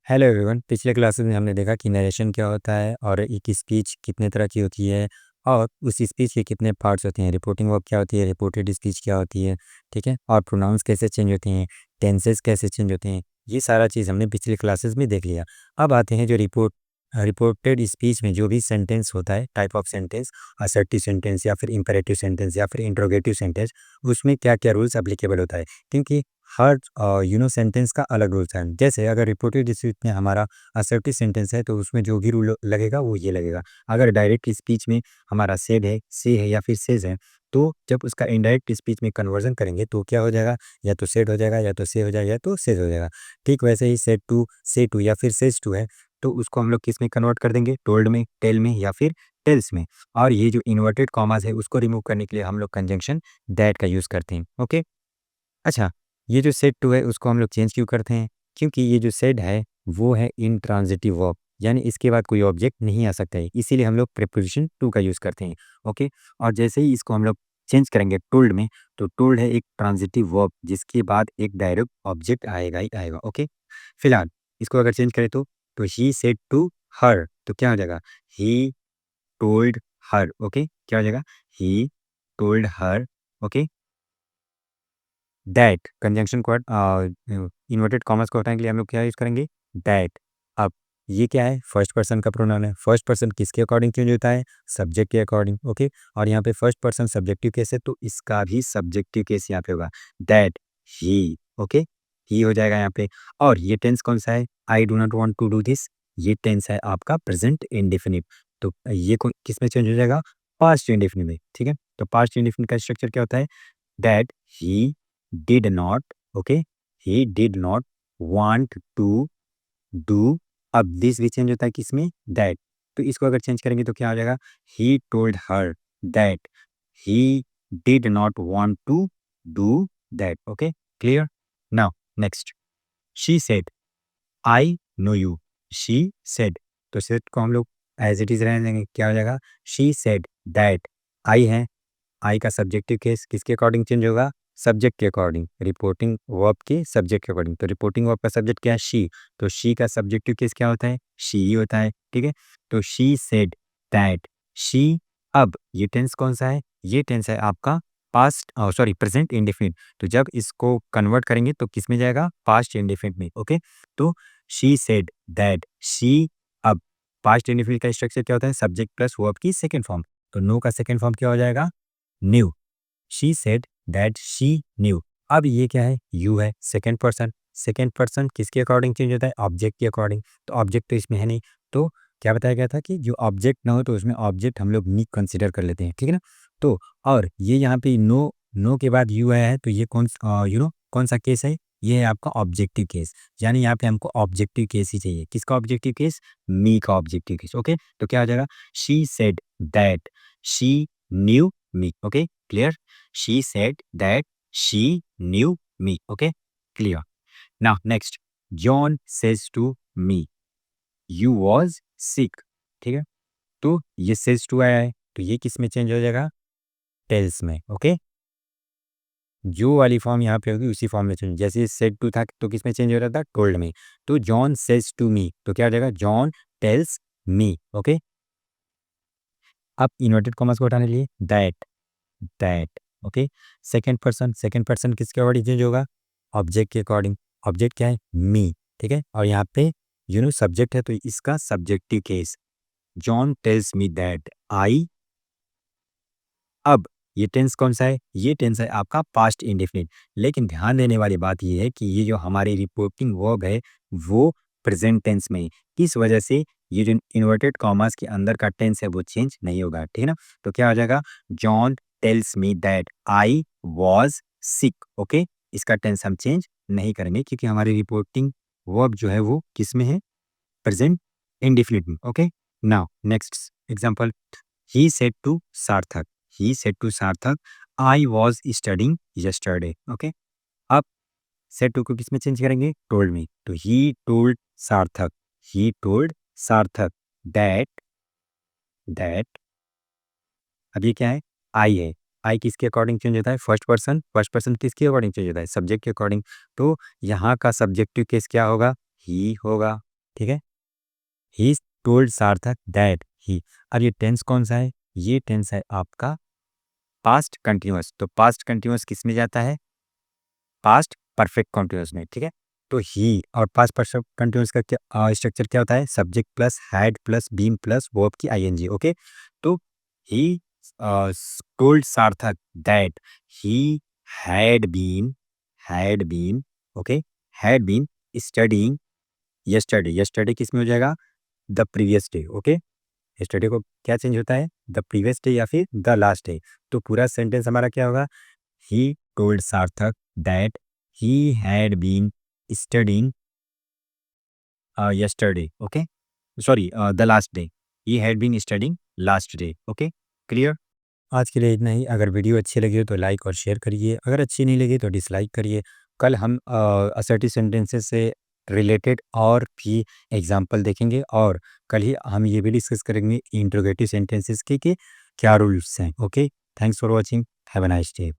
Hello everyone. पिछले classes में हमने देखा कि नरेशन क्या होता है और एक स्पीच कितने तरह की होती है और उस स्पीच के कितने पार्ट्स होते हैं। रिपोर्टिंग वर्ब क्या होती है, रिपोर्टेड स्पीच क्या होती है, ठीक है, और प्रोनाउंस कैसे चेंज होते हैं, टेंसेस कैसे चेंज होते हैं। ये सारा चीज़ हमने पिछले क्लासेस में देख लिया। अब आते हैं जो रिपोर्टेड स्पीच में जो भी सेंटेंस होता है, type of sentence, assertive sentence या फिर इंपेरेटिव सेंटेंस या फिर इंट्रोगेटिव सेंटेंस, उसमें क्या क्या रूल्स अप्लीकेबल होता है। क्योंकि हर सेंटेंस का अलग रूल्स है। जैसे अगर रिपोर्टेड स्पीच में हमारा असर्टिव सेंटेंस है तो उसमें जो भी रूल लगेगा वो ये लगेगा। अगर डायरेक्ट स्पीच में हमारा सेड है, से है या फिर सेज है, तो जब उसका इनडायरेक्ट स्पीच में कन्वर्जन करेंगे तो क्या हो जाएगा, या तो सेड हो जाएगा, या तो से हो जाएगा, या तो सेज हो जाएगा। ठीक वैसे ही सेड टू, से टू या फिर सेज टू है तो उसको हम लोग किस में कन्वर्ट कर देंगे, टोल्ड में, टेल में या फिर टेल्स में। और ये जो इन्वर्टेड कॉमास है उसको रिमूव करने के लिए हम लोग कंजंक्शन दैट का यूज़ करते हैं। ओके। अच्छा, ये जो सेड टू है उसको हम लोग चेंज क्यों करते हैं? क्योंकि ये जो सेड है वो है इंट्रांजिटिव वर्ब, यानी इसके बाद कोई ऑब्जेक्ट नहीं आ सकता है, इसीलिए हम लोग प्रीपोजिशन टू का यूज़ करते हैं। ओके। और जैसे ही इसको हम लोग चेंज करेंगे टोल्ड में, तो टोल्ड है एक ट्रांजिटिव वर्ब जिसके बाद एक डायरेक्ट ऑब्जेक्ट आएगा ही आएगा। ओके। फिलहाल इसको अगर चेंज करें तो ही सेड टू हर, तो क्या हो जाएगा, ही टोल्ड हर। ओके, क्या हो जाएगा, he told her. Okay. That conjunction word inverted commas को हटाने के लिए हम लोग क्या यूज़ करेंगे, दैट। अब ये क्या है, फर्स्ट पर्सन का प्रोनाउन है। फर्स्ट पर्सन किसके अकॉर्डिंग चेंज होता है, सब्जेक्ट के अकॉर्डिंग। ओके। और यहाँ पे फर्स्ट पर्सन सब्जेक्टिव केस है तो इसका भी सब्जेक्टिव केस यहाँ पे होगा, दैट ही। ओके, ही हो जाएगा यहाँ पे। और ये टेंस कौन सा है, I do not want to do this, ये टेंस है आपका प्रेजेंट इंडेफिनिट। तो ये किस में चेंज हो जाएगा, पास्ट इंडेफिनिट में। ठीक है, तो पास्ट इंडेफिनिट का स्ट्रक्चर क्या होता है, that he did not, okay, he did not want to do। अब दिस भी चेंज होता है किसमें, दैट। तो इसको अगर चेंज करेंगे तो क्या हो जाएगा, he told her that he did not want to do that। okay, clear। now next, she said I know you। she said, तो said को हम लोग एज इट इज रहने देंगे, क्या हो जाएगा, she said that। I है, आई का सब्जेक्टिव केस किसके अकॉर्डिंग चेंज होगा, सब्जेक्ट के अकॉर्डिंग, रिपोर्टिंग वर्ब के सब्जेक्ट के अकॉर्डिंग। तो रिपोर्टिंग वर्ब का सब्जेक्ट क्या है, शी, तो शी का सब्जेक्टिव केस क्या होता है, शी ही होता है। ठीक है, तो शी सेड दैट शी। अब ये टेंस कौन सा है, ये टेंस है आपका पास्ट, सॉरी प्रेजेंट इंडेफिनिट। तो जब इसको कन्वर्ट करेंगे तो किस में जाएगा, पास्ट इंडेफिनिट में। ओके, तो शी सेड दैट शी। अब पास्ट इंडेफिनिट का स्ट्रक्चर क्या होता है, सब्जेक्ट प्लस वर्ब की सेकेंड फॉर्म। तो नो का सेकेंड फॉर्म क्या हो जाएगा, new. She said that she knew. अब ये क्या है, यू है, सेकेंड पर्सन। सेकेंड पर्सन किसके अकॉर्डिंग चेंज होता है, ऑब्जेक्ट के अकॉर्डिंग। तो ऑब्जेक्ट तो इसमें है नहीं, तो क्या बताया गया था कि जो ऑब्जेक्ट ना हो तो उसमें ऑब्जेक्ट हम लोग नी कंसिडर कर लेते हैं। ठीक है ना। तो और ये यहाँ पे नो, नो के बाद यू आया है तो ये कौन सा केस है, ये है आपका ऑब्जेक्टिव केस। यानी यहाँ पे हमको ऑब्जेक्टिव केस ही चाहिए। किसका ऑब्जेक्टिव केस, मी का ऑब्जेक्टिव केस। ओके, तो क्या हो जाएगा, she said that she knew me. Okay, clear. she said that she knew me। okay, clear। now next, John says to me you was sick। ठीक है, तो ये says to आया है तो ये किस में चेंज हो जाएगा, टेल्स में। ओके, जो वाली फॉर्म यहाँ पे होगी उसी फॉर्म में चेंज, जैसे said to था तो किस में चेंज हो रहा था, टोल्ड में। तो जॉन says to me तो क्या हो जाएगा, जॉन टेल्स मी। ओके, अब इन्वर्टेड कॉमर्स को हटाने के लिए दैट। ओके, सेकेंड पर्सन किसके अकॉर्डिंग चेंज होगा, ऑब्जेक्ट के अकॉर्डिंग। ऑब्जेक्ट क्या है, मी। ठीक है, और यहाँ पे सब्जेक्ट है तो इसका subjective case, John tells me that I. अब ये टेंस कौन सा है, ये टेंस है आपका पास्ट इंडेफिनिट। लेकिन ध्यान देने वाली बात ये है कि ये जो हमारी रिपोर्टिंग वर्ब है वो प्रेजेंट टेंस में है। किस वजह से, ये जो इन्वर्टेड कॉमास के अंदर का टेंस है वो चेंज नहीं होगा। ठीक है ना, तो क्या हो जाएगा, John tells me that I was sick. Okay, इसका टेंस हम चेंज नहीं करेंगे क्योंकि हमारी रिपोर्टिंग वर्ब जो है वो किस में है, प्रेजेंट इंडेफिनिट में। Okay, now next example, he said to Sarthak, he said to Sarthak I was studying yesterday. Okay, अब सेड टू को किस में चेंज करेंगे, टोल्ड में। तो ही टोल्ड सार्थक, ही टोल्ड सार्थक दैट अब ये क्या है, आई है। आई किसके अकॉर्डिंग चेंज होता है, फर्स्ट पर्सन किसके अकॉर्डिंग चेंज होता है, सब्जेक्ट के अकॉर्डिंग। तो यहाँ का सब्जेक्टिव केस क्या होगा, ही होगा। ठीक है। ही टोल्ड सार्थक दैट ही, अब ये टेंस कौन सा है? ये टेंस है आपका पास्ट कंटिन्यूअस। तो पास्ट कंटिन्यूअस किस में जाता है? पास्ट परफेक्ट कंटिन्यूअस में, ठीक है। तो ही और पास्ट परफेक्ट कंटिन्यूअस का क्या स्ट्रक्चर क्या होता है? Subject plus had plus been plus verb की आईएनजी, ओके। तो he told Sarthak that he had been okay, had been studying yesterday. Yesterday किस में हो जाएगा? The previous day, okay. Yesterday को क्या चेंज होता है? द प्रीवियस डे या फिर द लास्ट डे। तो पूरा सेंटेंस हमारा क्या होगा? He told Sarthak that he had been studying yesterday. Okay, sorry, the last day. He had been studying last day. Okay, clear? आज के लिए इतना ही। अगर वीडियो अच्छी लगी हो तो लाइक और शेयर करिए, अगर अच्छी नहीं लगी तो डिसलाइक करिए। कल हम असर्टिव सेंटेंसेस से रिलेटेड और भी एग्जाम्पल देखेंगे, और कल ही हम ये भी डिस्कस करेंगे इंट्रोगेटिव सेंटेंसेस के कि क्या रूल्स हैं। Okay, thanks for watching, have a nice day.